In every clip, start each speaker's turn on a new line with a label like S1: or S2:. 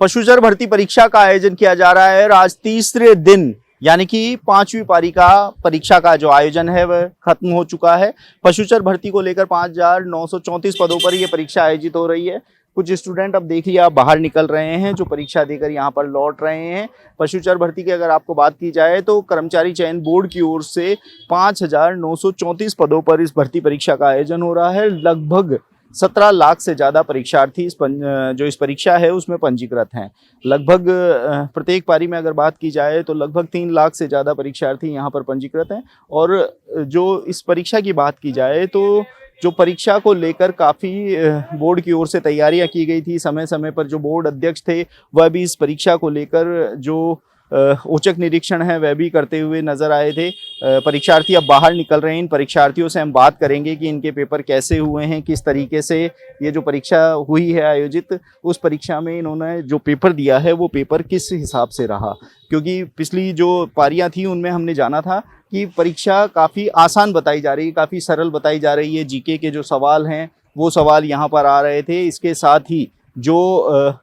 S1: पशुचर भर्ती परीक्षा का आयोजन किया जा रहा है और आज तीसरे दिन यानी कि 5वीं पारी का परीक्षा का जो आयोजन है वह खत्म हो चुका है। पशुचर भर्ती को लेकर 5,934 पदों पर यह परीक्षा आयोजित हो रही है। कुछ स्टूडेंट अब देखिए आप बाहर निकल रहे हैं जो परीक्षा देकर यहाँ पर लौट रहे हैं। पशुचर भर्ती की अगर आपको बात की जाए तो कर्मचारी चयन बोर्ड की ओर से 5,934 पदों पर इस भर्ती परीक्षा का आयोजन हो रहा है। लगभग 17 लाख से ज़्यादा परीक्षार्थी जो इस परीक्षा है उसमें पंजीकृत हैं। लगभग प्रत्येक पारी में अगर बात की जाए तो लगभग 3 लाख से ज़्यादा परीक्षार्थी यहाँ पर पंजीकृत हैं। और जो इस परीक्षा की बात की जाए तो जो परीक्षा को लेकर काफ़ी बोर्ड की ओर से तैयारियां की गई थी। समय समय पर जो बोर्ड अध्यक्ष थे वह भी इस परीक्षा को लेकर जो औचक निरीक्षण है वह भी करते हुए नजर आए थे। परीक्षार्थी अब बाहर निकल रहे हैं। इन परीक्षार्थियों से हम बात करेंगे कि इनके पेपर कैसे हुए हैं, किस तरीके से ये जो परीक्षा हुई है आयोजित, उस परीक्षा में इन्होंने जो पेपर दिया है वो पेपर किस हिसाब से रहा। क्योंकि पिछली जो पारियां थी उनमें हमने जाना था कि परीक्षा काफ़ी आसान बताई जा रही है, काफ़ी सरल बताई जा रही है। जीके के जो सवाल हैं वो सवाल यहाँ पर आ रहे थे। इसके साथ ही जो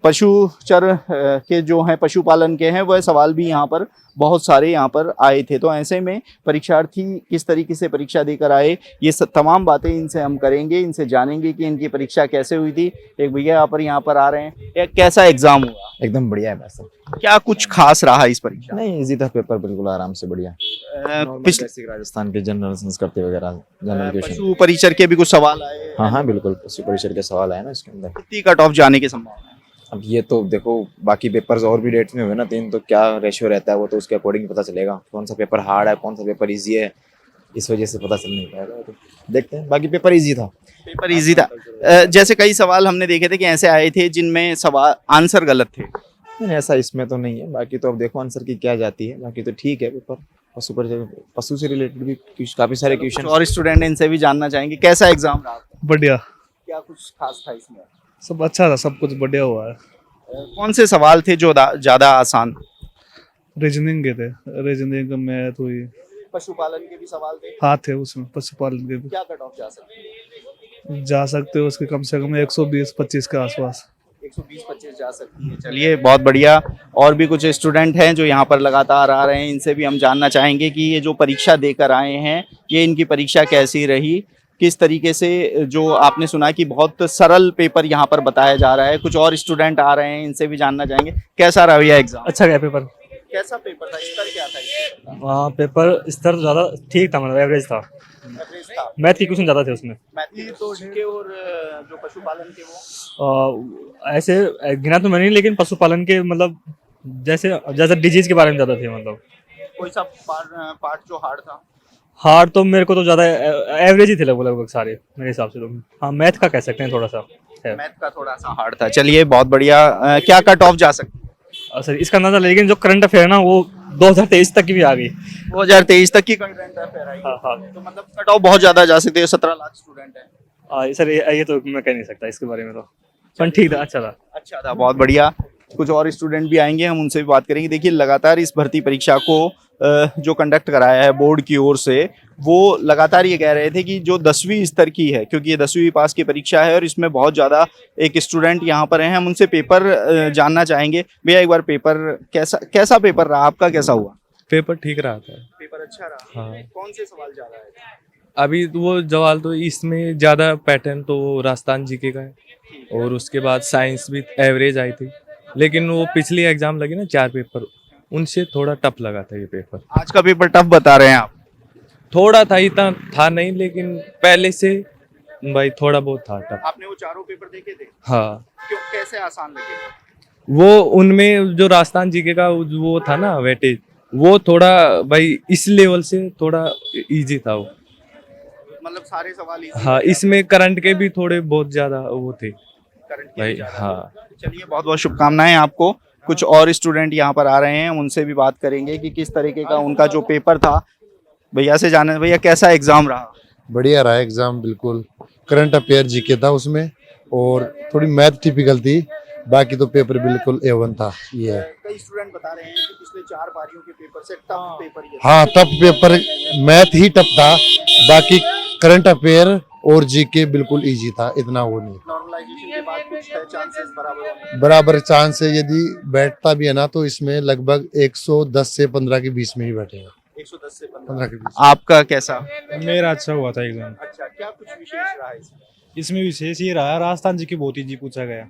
S1: पशुचर के जो हैं पशुपालन के हैं वह सवाल भी यहाँ पर बहुत सारे यहाँ पर आए थे। तो ऐसे में परीक्षार्थी किस तरीके से परीक्षा देकर आए ये तमाम बातें इनसे हम करेंगे, इनसे जानेंगे कि इनकी परीक्षा कैसे हुई थी। एक भैया यहाँ पर आ रहे हैं। एक कैसा एग्जाम हुआ?
S2: एकदम बढ़िया है वैसे।
S1: क्या कुछ खास रहा इस परीक्षा?
S2: नहीं, इजी था पेपर, बिल्कुल आराम से बढ़िया। पिछले राजस्थान के जनरल संस्कृति वगैरह जनरल क्वेश्चन,
S1: पशु परिचर के भी कुछ सवाल आए?
S2: हाँ बिल्कुल, पशु परिचर के सवाल आए ना इसके अंदर।
S1: कितनी कट ऑफ जाने की संभावना है?
S2: अब ये तो देखो बाकी पेपर्स और भी डेट्स में हुए ना 3, तो क्या रेशियो रहता है वो तो उसके अकॉर्डिंग पता चलेगा कौन सा पेपर हार्ड है कौन सा पेपर इजी है। इस वजह से पता चल नहीं पाएगा, तो देखते हैं। बाकी पेपर इजी था।
S1: पेपर इजी था। जैसे कई सवाल हमने देखे थे कि ऐसे आए थे जिनमें सवाल आंसर गलत थे।
S2: नहीं, ऐसा इसमें तो नहीं है। बाकी तो अब देखो आंसर की क्या जाती है। बाकी तो ठीक है पेपर। पशु से रिलेटेड भी काफी सारे क्वेश्चन
S1: और स्टूडेंट इनसे भी जानना चाहेंगे कैसा एग्जाम रहा?
S3: बढ़िया।
S1: क्या कुछ खास था इसमें?
S3: सब अच्छा था, सब कुछ बढ़िया हुआ है।
S1: कौन से सवाल थे जो ज्यादा आसान?
S3: रीजनिंग के थे, रीजनिंग मैथ हुई।
S1: पशुपालन के भी सवाल थे?
S3: हाँ थे उसमें, पशुपालन के भी।
S1: क्या कट ऑफ
S3: जा सकते हो उसके कम से कम 120-25 के आसपास।
S1: 120-25 जा सकती है। चलिए बहुत बढ़िया। और भी कुछ स्टूडेंट हैं जो यहाँ पर लगातार आ रहे हैं, इनसे भी हम जानना चाहेंगे कि ये जो परीक्षा देकर आए हैं ये इनकी परीक्षा कैसी रही, किस तरीके से। जो आपने सुना कि बहुत सरल पेपर यहाँ पर बताया जा रहा है। कुछ और स्टूडेंट आ रहे हैं, इनसे भी जानना चाहेंगे कैसा रहा भैया एग्जाम?
S4: अच्छा गया पेपर।
S1: कैसा पेपर था? स्तर क्या था इसका?
S4: हाँ पेपर स्तर ज़्यादा ठीक था, मतलब एवरेज था।
S1: एवरेज था।
S4: मैथ की क्वेश्चन ज़्यादा थे उसमें।
S1: मैथिली तो जीके और जो पशुपालन के वो
S4: ऐसे गिना तो मैंने नहीं, लेकिन पशुपालन के मतलब जैसे डिजीज के बारे में ज़्यादा थे। मतलब
S1: कोई सा पार्ट जो हार्ड था?
S4: हार्ड तो मेरे को तो ज़्यादा एवरेज ही थे लगभग सारे मेरे हिसाब से तो। हाँ मैथ का कह सकते हैं थोड़ा सा है।
S1: मैथ का थोड़ा सा हार्ड था। चलिए बहुत बढ़िया। क्या कट ऑफ जा सकती है?
S4: सर इसका अंदाजा, लेकिन जो करंट अफेयर है ना वो 2023 तक की भी आ गई।
S1: 2023 तक की करंट अफेयर आई।
S4: हाँ।
S1: तो मतलब कट ऑफ बहुत ज्यादा जा सकते हैं। 17 लाख स्टूडेंट है।
S4: सर ये तो मैं कह नहीं सकता इसके बारे में तो, पर ठीक था, अच्छा था।
S1: बहुत बढ़िया। कुछ और स्टूडेंट भी आएंगे, हम उनसे भी बात करेंगे। देखिए लगातार इस भर्ती परीक्षा को जो कंडक्ट कराया है बोर्ड की ओर से, वो लगातार ये कह रहे थे कि जो 10वीं स्तर की है, क्योंकि ये 10वीं पास की परीक्षा है और इसमें बहुत ज़्यादा एक स्टूडेंट यहाँ पर हैं। हम उनसे पेपर जानना चाहेंगे। भैया एक बार पेपर कैसा पेपर रहा आपका? कैसा हुआ
S5: पेपर? ठीक रहा था।
S1: पेपर अच्छा रहा।
S5: हाँ।
S1: कौन से सवाल ज़्यादा आए थे?
S5: अभी वो सवाल तो इसमें ज़्यादा पैटर्न तो राजस्थान जीके का है और उसके बाद साइंस भी एवरेज आई थी। लेकिन वो पिछली एग्जाम लगी ना 4 पेपर, उनसे थोड़ा टफ लगा था ये पेपर।
S1: आज का पेपर टफ बता रहे हैं आप?
S5: थोड़ा था, इतना था नहीं, लेकिन पहले से भाई थोड़ा बहुत था टफ।
S1: आपने वो चारों पेपर देखे थे?
S5: हाँ।
S1: क्यों, कैसे आसान लगे?
S5: वो उनमें जो राजस्थान जीके का वो था ना वेटेज, वो थोड़ा भाई इस लेवल से थोड़ा इजी था वो।
S1: मतलब सारे सवाल इजी?
S5: हाँ, इसमें करंट के भी थोड़े बहुत ज्यादा वो थे भाई। हाँ
S1: चलिए बहुत बहुत शुभकामनाएं आपको। कुछ और स्टूडेंट यहाँ पर आ रहे हैं, उनसे भी बात करेंगे कि किस तरीके का उनका जो पेपर था। भैया से जाने, भैया कैसा एग्जाम रहा?
S6: बढ़िया रहा एग्जाम, बिल्कुल करंट अफेयर जीके था उसमें और थोड़ी मैथ टिपिकल थी। बाकी तो पेपर बिल्कुल A1 था। ये है।
S1: कई स्टूडेंट बता रहे हैं कि पिछले 4 पारियों के पेपर से टफ पेपर ये।
S6: हाँ टफ पेपर, मैथ ही टफ था। बाकी करंट अफेयर और जीके बिल्कुल इजी था, इतना वो नहीं।
S1: नॉर्मलाइजेशन के बाद कुछ है चांसेस बराबर होने
S6: बराबर चांस है, यदि बैठता भी है ना तो इसमें लगभग 110 से 15 के बीच में ही बैठेगा,
S1: के? 110 से
S6: 15 के बीच।
S1: आपका कैसा?
S7: मेरा अच्छा हुआ था एग्जाम।
S1: अच्छा, क्या कुछ विशेष रहा है इसमें?
S7: इसमें विशेष ये रहा, राजस्थान जी की बहुत इजी पूछा गया,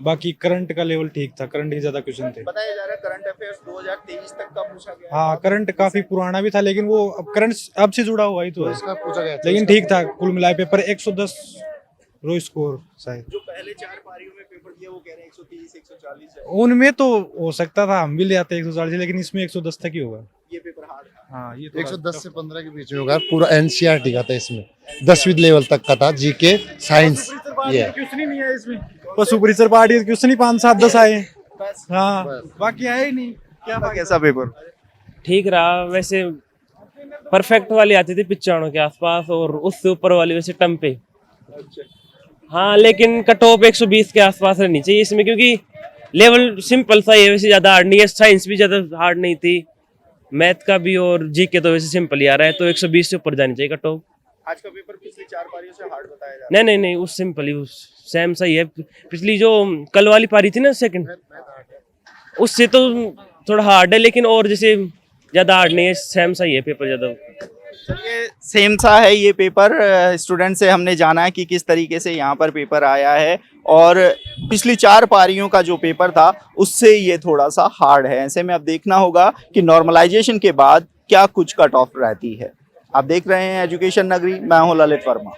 S7: बाकी करंट का लेवल ठीक था, करंट के ज्यादा क्वेश्चन थे।
S1: बताया जा रहा है करंट अफेयर्स 2023 तक का पूछा गया है।
S7: हाँ, करंट काफी पुराना भी था, लेकिन वो अब करंट अब से जुड़ा हुआ ही तो है,
S6: इसका पूछा गया था,
S7: लेकिन ठीक था। कुल मिलाए पेपर 110 रो स्कोर शायद।
S1: जो पहले 4 पारियों में पेपर दिया वो कह रहे हैं 130 140 है।
S7: उनमें तो हो सकता था हम भी ले आते 140, लेकिन इसमें 110 तक ही होगा।
S1: ये पेपर हार्ड था।
S7: हाँ, ये
S6: 110 से 15 के बीच में होगा। पूरा एनसीईआरटी का था, इसमें 10वीं लेवल तक का था, जीके साइंस। ये
S7: क्वेश्चन ही नहीं है इसमें, बस सुपर स्टार पार्टी क्वेश्चन ही 5 7 10 आए। हाँ, बाकी आए ही नहीं।
S1: क्या कैसा पेपर?
S8: ठीक रहा वैसे। परफेक्ट वाली आती थी 95 के आसपास, और उससे ऊपर वाली वैसे टम पे। हाँ, लेकिन कट ऑफ 120 के आसपास रहनी चाहिए इसमें, क्योंकि लेवल सिंपल सा है, वैसे ज्यादा हार्ड नहीं है। साइंस भी ज्यादा हार्ड नहीं थी, मैथ का भी, और जीके तो वैसे सिंपल ही आ रहा है, तो 120 से ऊपर जानी चाहिए कट ऑफ।
S1: आज का पेपर पिछली 4 पारियों से हार्ड बताया जा रहा
S8: नहीं नहीं नहीं, उस सिंपल ही, उस सेम सही है। पिछली जो कल वाली पारी थी ना सेकंड, उससे तो थोड़ा हार्ड है, लेकिन और जैसे ज्यादा हार्ड नहीं है, सेम सही है पेपर ज्यादा।
S1: है। चलिए, सेम सा है ये पेपर। स्टूडेंट से हमने जाना है कि किस तरीके से यहाँ पर पेपर आया है, और पिछली 4 पारियों का जो पेपर था उससे ये थोड़ा सा हार्ड है। ऐसे में अब देखना होगा कि नॉर्मलाइजेशन के बाद क्या कुछ कट ऑफ रहती है। आप देख रहे हैं एजुकेशन नगरी, मैं हूं ललित वर्मा।